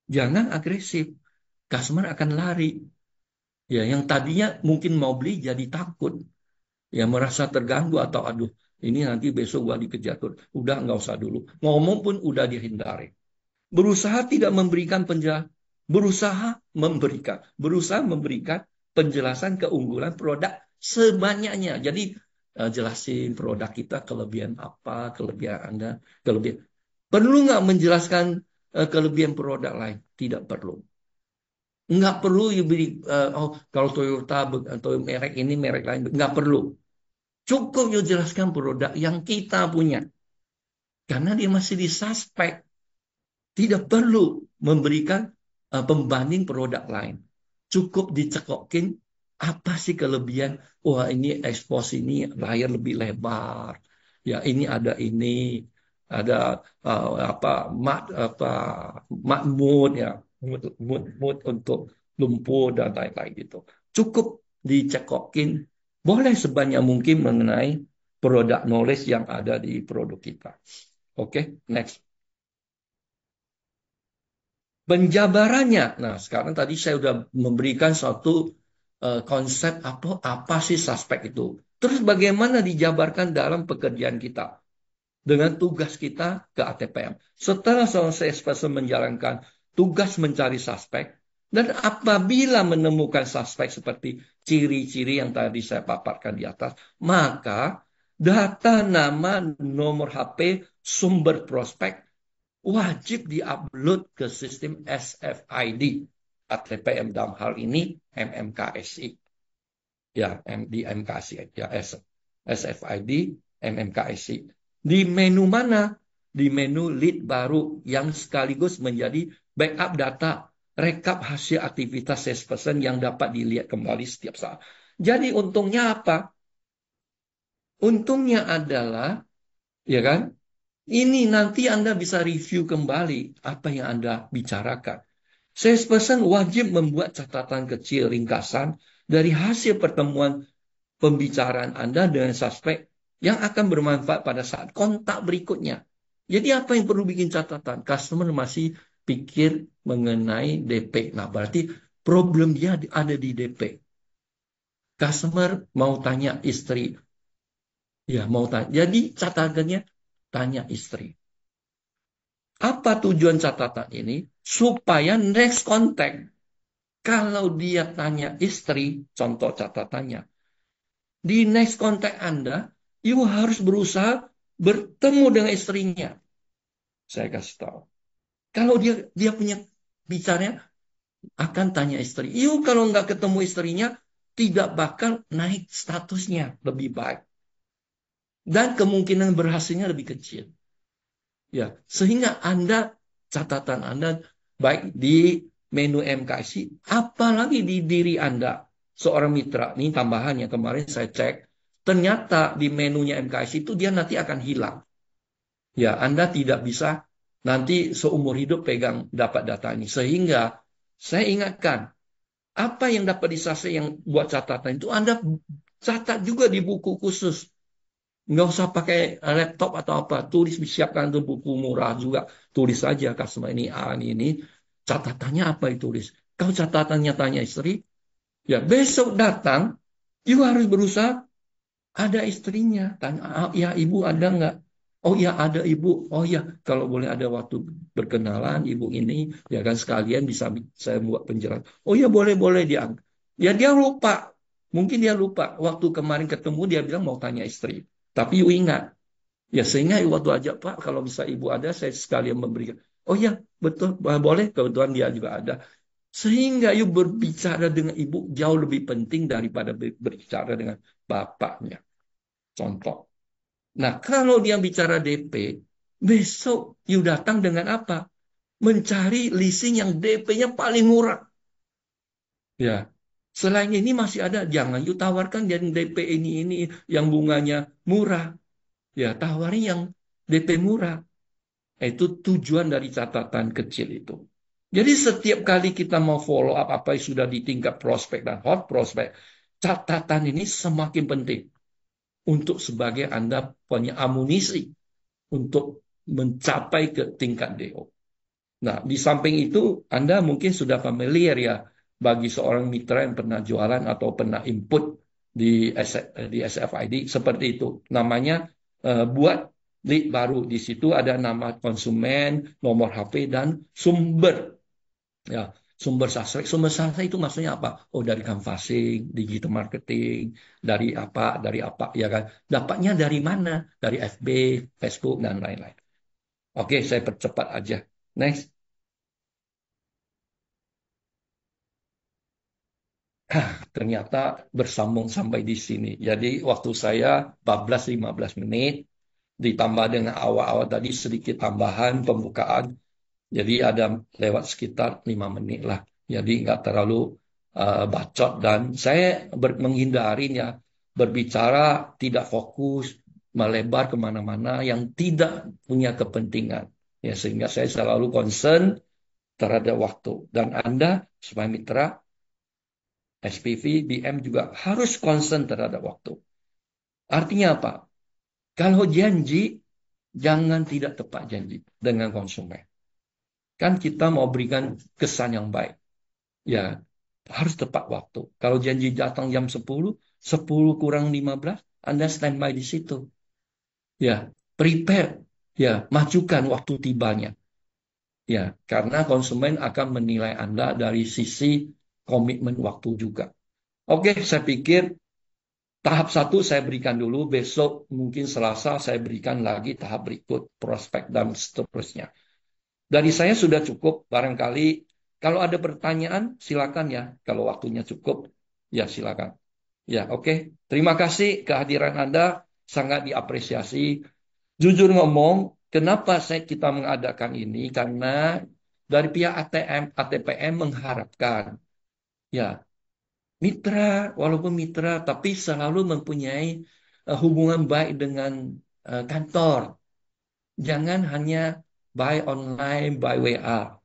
Jangan agresif. Customer akan lari. Ya, yang tadinya mungkin mau beli jadi takut. Ya merasa terganggu atau aduh ini nanti besok gua dikejar tuh. Udah nggak usah dulu. Ngomong pun udah dihindari. Berusaha tidak memberikan penjelasan. berusaha memberikan penjelasan keunggulan produk sebanyaknya. Jadi jelasin produk kita kelebihan apa, kelebihan Anda, kelebihan. Perlu nggak menjelaskan kelebihan produk lain? Tidak perlu. Nggak perlu you beli, oh kalau Toyota atau merek ini merek lain, nggak perlu. Cukup you jelaskan produk yang kita punya. Karena dia masih di suspek. Tidak perlu memberikan pembanding produk lain. Cukup dicekokin apa sih kelebihan. Wah ini expose ini layar lebih lebar. Ya ini ada apa mat mode ya mood untuk lumpur dan lain-lain gitu. Cukup dicekokin. Boleh sebanyak mungkin mengenai produk knowledge yang ada di produk kita. Oke, next. Penjabarannya. Nah, sekarang tadi saya sudah memberikan suatu konsep apa sih suspek itu. Terus bagaimana dijabarkan dalam pekerjaan kita dengan tugas kita ke ATPM. Setelah selesai spesial menjalankan tugas mencari suspek dan apabila menemukan suspek seperti ciri-ciri yang tadi saya paparkan di atas, maka data nama, nomor HP, sumber prospek wajib diupload ke sistem SFID ATPM dalam hal ini MMKSI ya di MKSI ya SFID MMKSI di menu mana di menu lead baru yang sekaligus menjadi backup data rekap hasil aktivitas salesperson yang dapat dilihat kembali setiap saat. Jadi untungnya apa? Untungnya adalah ya kan ini nanti Anda bisa review kembali apa yang Anda bicarakan. Salesperson wajib membuat catatan kecil ringkasan dari hasil pertemuan pembicaraan Anda dengan suspek yang akan bermanfaat pada saat kontak berikutnya. Jadi apa yang perlu bikin catatan? Customer masih pikir mengenai DP. Nah, berarti problem dia ada di DP. Customer mau tanya istri. Ya, mau tanya. Jadi catatannya tanya istri. Apa tujuan catatan ini? Supaya next contact. Kalau dia tanya istri, contoh catatannya. Di next contact Anda, you harus berusaha bertemu dengan istrinya. Saya kasih tahu. Kalau dia punya bicaranya, akan tanya istri. You kalau nggak ketemu istrinya, tidak bakal naik statusnya lebih baik. Dan kemungkinan berhasilnya lebih kecil. Ya, sehingga catatan Anda baik di menu MKSI, apalagi di diri Anda seorang mitra. Ini tambahannya kemarin saya cek, ternyata di menunya MKSI itu dia nanti akan hilang. Ya, Anda tidak bisa nanti seumur hidup pegang dapat data ini. Sehingga saya ingatkan, apa yang dapat disaksi yang buat catatan itu Anda catat juga di buku khusus. Nggak usah pakai laptop atau apa. Tulis, disiapkan tuh buku murah juga. Tulis saja customer ini A ini. Catatannya apa ditulis. Kalau catatannya tanya istri, ya besok datang, you harus berusaha ada istrinya. Tanya, ya ibu ada nggak? Oh ya ada ibu. Oh ya kalau boleh ada waktu berkenalan ibu ini, ya kan sekalian bisa saya buat penjelasan. Oh ya boleh dia. Ya dia lupa. Mungkin dia lupa. Waktu kemarin ketemu dia bilang mau tanya istri. Tapi you ingat. Ya sehingga waktu ajak Pak kalau bisa ibu ada saya sekalian memberikan. Oh ya betul boleh kebetulan dia juga ada. Sehingga you berbicara dengan ibu jauh lebih penting daripada berbicara dengan bapaknya. Contoh. Nah, kalau dia bicara DP, besok you datang dengan apa? Mencari leasing yang DP-nya paling murah. Ya. Selain ini masih ada, jangan you tawarkan yang DP ini yang bunganya murah. Ya, tawari yang DP murah. Itu tujuan dari catatan kecil itu. Jadi setiap kali kita mau follow up apa yang sudah di tingkat prospek dan hot prospek, catatan ini semakin penting untuk sebagai Anda punya amunisi untuk mencapai ke tingkat DO. Nah, di samping itu Anda mungkin sudah familiar ya bagi seorang mitra yang pernah jualan atau pernah input di SFID seperti itu. Namanya buat lead baru. Di situ ada nama konsumen, nomor HP dan sumber. Ya, Sumber sastra itu maksudnya apa? Oh, dari canvassing, digital marketing, dari apa, ya kan? Dapatnya dari mana? Dari FB, Facebook, dan lain-lain. Oke, saya percepat aja. Next. Ternyata bersambung sampai di sini. Jadi waktu saya 14-15 menit, ditambah dengan awal-awal tadi sedikit tambahan pembukaan. Jadi ada lewat sekitar 5 menit lah. Jadi nggak terlalu bacot dan saya menghindarinya berbicara tidak fokus, melebar kemana-mana yang tidak punya kepentingan. Ya, sehingga saya selalu concern terhadap waktu. Dan Anda sebagai mitra SPV, BM juga harus concern terhadap waktu. Artinya apa? Kalau janji, jangan tidak tepat janji dengan konsumen. Kan kita mau berikan kesan yang baik. Ya, harus tepat waktu. Kalau janji datang jam 10, 10 kurang 15, Anda standby di situ. Ya, prepare. Ya, majukan waktu tibanya. Ya, karena konsumen akan menilai Anda dari sisi komitmen waktu juga. Oke, saya pikir tahap satu saya berikan dulu. Besok mungkin Selasa saya berikan lagi tahap berikut, prospek dan seterusnya. Dari saya sudah cukup. Barangkali kalau ada pertanyaan, silakan ya. Kalau waktunya cukup, ya silakan. Ya, oke. Terima kasih kehadiran Anda. Sangat diapresiasi. Jujur ngomong, kenapa kita mengadakan ini? Karena dari pihak ATPM mengharapkan, ya, mitra, walaupun mitra, tapi selalu mempunyai hubungan baik dengan kantor. Jangan hanya by online, by WA.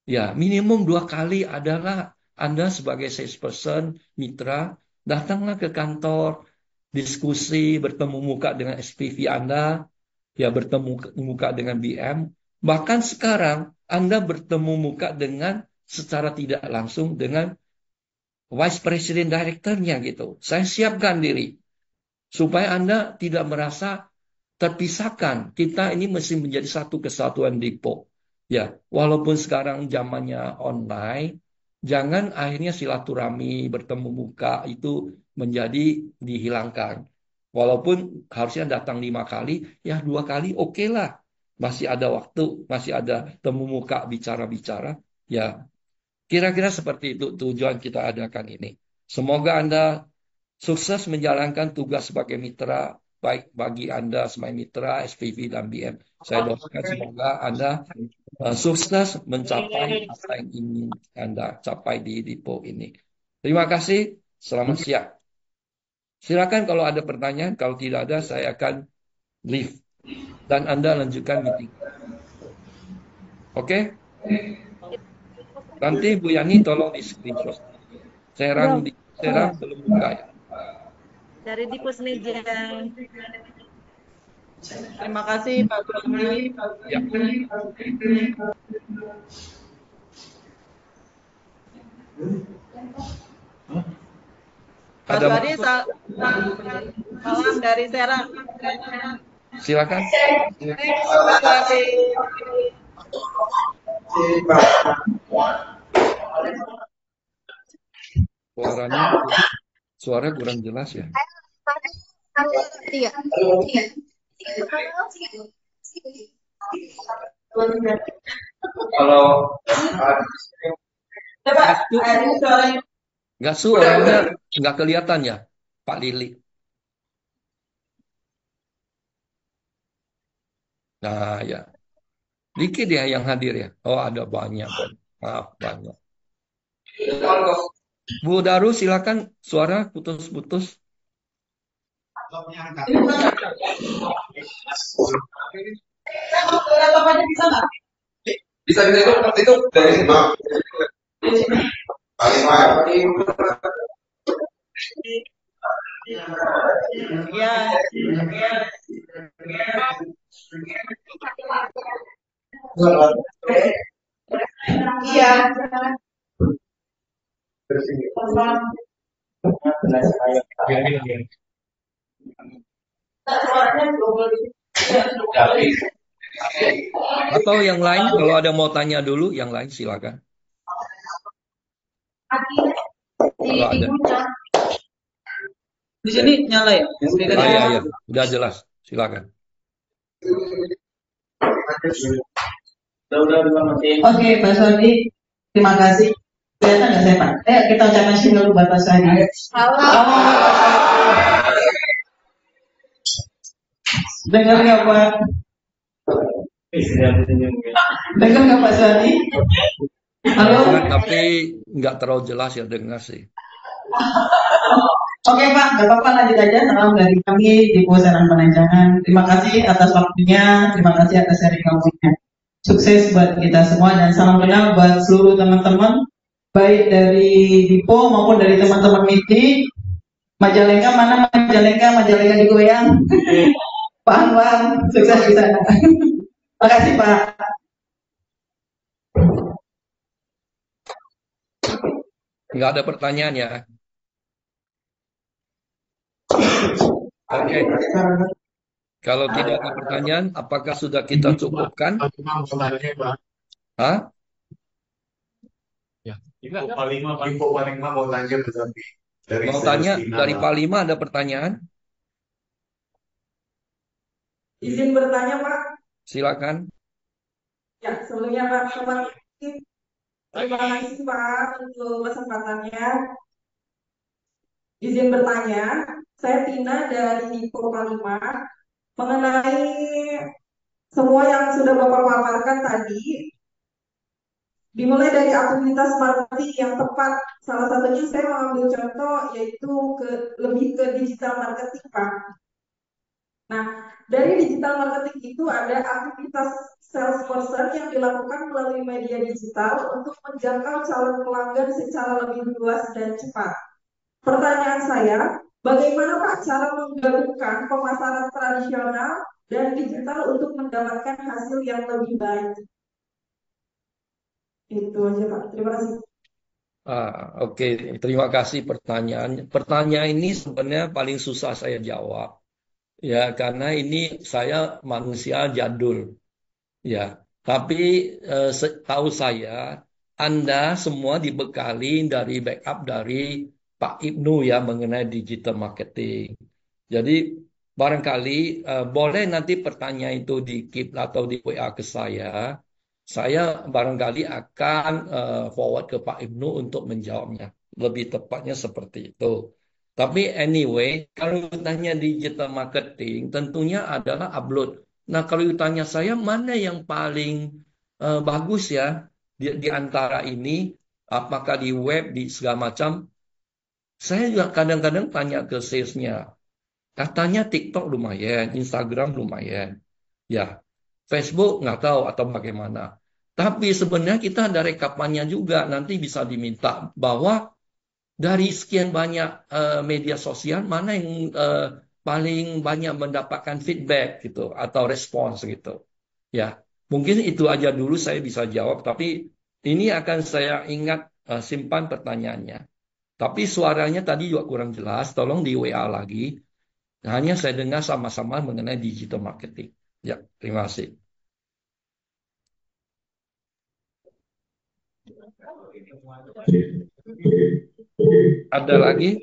Ya, minimum 2 kali adalah Anda sebagai salesperson, mitra, datanglah ke kantor, diskusi, bertemu muka dengan SPV Anda, ya bertemu muka dengan BM. Bahkan sekarang Anda bertemu muka dengan secara tidak langsung dengan Vice President Directornya gitu. Saya siapkan diri supaya Anda tidak merasa terpisahkan. Kita ini mesti menjadi satu kesatuan Dipo. Ya, walaupun sekarang zamannya online, jangan akhirnya silaturahmi bertemu muka itu menjadi dihilangkan. Walaupun harusnya datang 5 kali, ya 2 kali oke lah. Masih ada waktu, masih ada temu muka bicara-bicara. Ya, kira-kira seperti itu tujuan kita adakan ini. Semoga Anda sukses menjalankan tugas sebagai mitra, baik bagi Anda sebagai mitra, SPV, dan BM. Saya doakan semoga Anda sukses mencapai apa yang ingin Anda capai di Dipo ini. Terima kasih, selamat siang. Silakan kalau ada pertanyaan, kalau tidak ada saya akan leave. Dan Anda lanjutkan meeting. Oke? Nanti Bu Yani tolong di screenshot. Bro, Serang belum buka ya. dari di Pusmeja. Terima kasih Pak Gubernur. Ya. Pak Ada Suhadi, salam dari Serang. silakan. Pak Suhadi. Suara kurang jelas ya. Iya. Kalau Nggak su orangnya nggak kelihatan ya, Pak Lili. Nah ya, dikit ya yang hadir ya. Oh ada banyak, maaf banyak. Bu Daru silakan, suara putus-putus. bisa itu dari sini. Ya. Iya. Atau yang lain, kalau ada mau tanya dulu, yang lain silakan. Kalau ada. Di sini nyala ya? Iya. Udah jelas. Silakan. Oke, Pak Sony, terima kasih. Kelihatan nggak saya, Pak? Kita ucapkan single buat Pak Sony. Dengar nggak, Pak? Dengar nggak, Pak Sony? Halo? Tapi nggak terlalu jelas ya dengar sih. Oke Pak, nggak apa-apa, lanjut aja. Salam dari kami di Serang Penanjangan. Terima kasih atas waktunya, terima kasih atas sharing ilmunya. Sukses buat kita semua dan salam kenal buat seluruh teman-teman, baik dari Dipo maupun dari teman-teman MITI. Majalengka mana Majalengka di goyang. Pak Anwar, sukses di sana. Terima kasih Pak. Nggak ada pertanyaan ya. Oke. Kalau tidak ada pertanyaan, apakah sudah kita cukupkan? Hah? Info paling mau tanya Mau tanya dari Pak Lima ada pertanyaan? Izin bertanya Pak. Silakan. Ya, sebelumnya Pak, terima kasih Pak untuk kesempatannya. Izin bertanya, saya Tina dari Dipo 5 mengenai semua yang sudah Bapak paparkan tadi. Dimulai dari aktivitas marketing yang tepat. Salah satunya saya mengambil contoh yaitu lebih ke digital marketing Pak. Nah, dari digital marketing itu ada aktivitas salesperson yang dilakukan melalui media digital untuk menjangkau calon pelanggan secara lebih luas dan cepat. Pertanyaan saya, bagaimana Pak cara menggabungkan pemasaran tradisional dan digital untuk mendapatkan hasil yang lebih baik? Itu aja Pak, terima kasih. Oke. Terima kasih pertanyaan. Pertanyaan ini sebenarnya paling susah saya jawab. Ya, karena ini saya manusia jadul. Ya, tapi tahu saya, Anda semua dibekali dari backup dari Pak Ibnu ya mengenai digital marketing. Jadi barangkali boleh nanti pertanyaan itu di keep atau di WA ke saya. Saya barangkali akan forward ke Pak Ibnu untuk menjawabnya. Lebih tepatnya seperti itu. Tapi anyway, kalau tanya digital marketing, tentunya adalah upload. Nah, kalau tanya saya, mana yang paling bagus ya di antara ini, apakah di web, di segala macam, saya juga kadang-kadang tanya ke salesnya. Katanya TikTok lumayan, Instagram lumayan. Ya, Facebook nggak tahu atau bagaimana. Tapi sebenarnya kita ada rekapannya juga, nanti bisa diminta bahwa dari sekian banyak media sosial mana yang paling banyak mendapatkan feedback gitu atau respons gitu. Ya, mungkin itu aja dulu saya bisa jawab, tapi ini akan saya ingat simpan pertanyaannya. Tapi suaranya tadi juga kurang jelas, tolong di WA lagi. Hanya saya dengar sama-sama mengenai digital marketing. Ya, terima kasih. Ada lagi?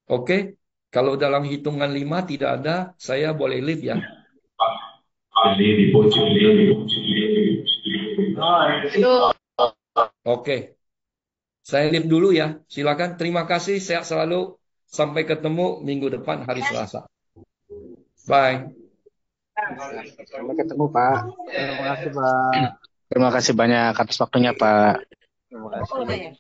Oke, kalau dalam hitungan 5 tidak ada, saya boleh leave ya. Oke, saya leave dulu ya. Silakan. Terima kasih. Sehat selalu. Sampai ketemu minggu depan hari Selasa. Bye. Sampai ketemu Pak. Terima kasih Pak. Terima kasih banyak atas waktunya Pak. Terima kasih.